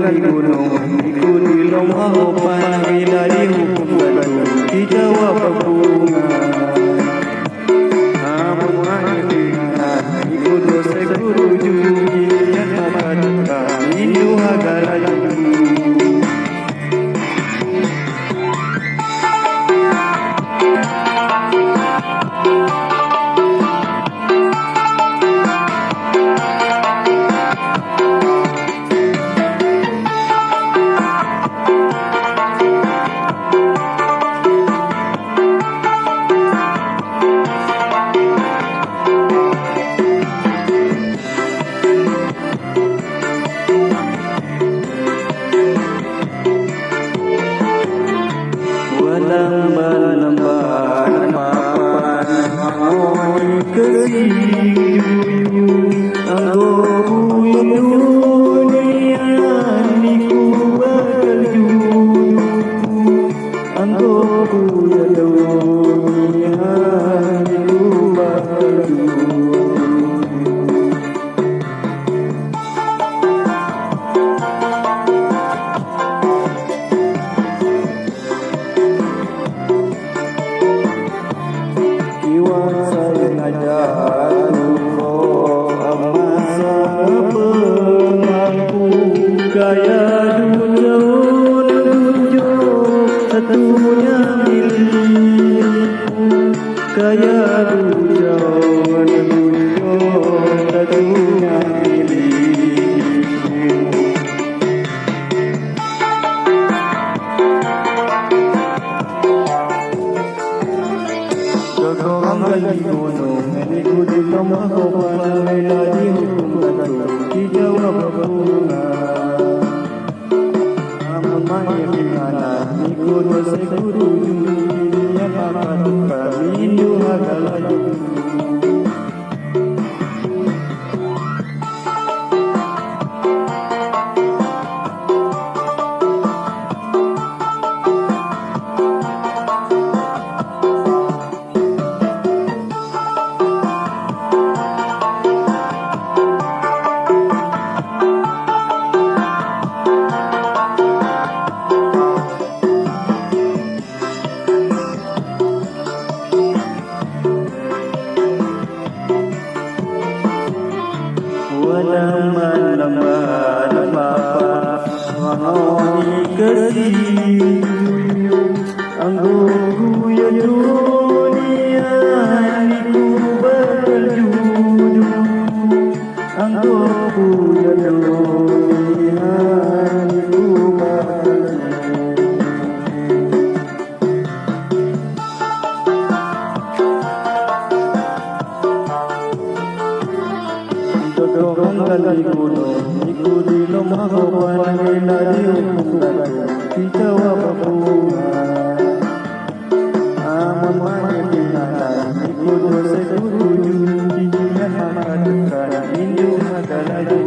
di gunung, ikut di lomba opan, bila dihukum batu, dijawab berbunga. Namun dengan ikut dosa guru jungi, dan maka Hindu agara lamban mapan mangoi kesiyu anggo dunia niku berju anggo dunia niku berju gaya dunia satunya milikku gaya dunia satunya milikku Gagawang galing gunung Meniku di lomba kopan Mela dihukum batu dijawab berbunga Mamanya dimana ikut dosa guru dunia maka Hindu agama lamban mapan mangoi kesiyu anggo dunia niku berju anggo dunia niku berju Gagawang galing gunung ikut di lomba kopan Mela dihukum batu dijawab berbunga Mamanya dimana ikut dosa guru jungi dan maka Hindu agama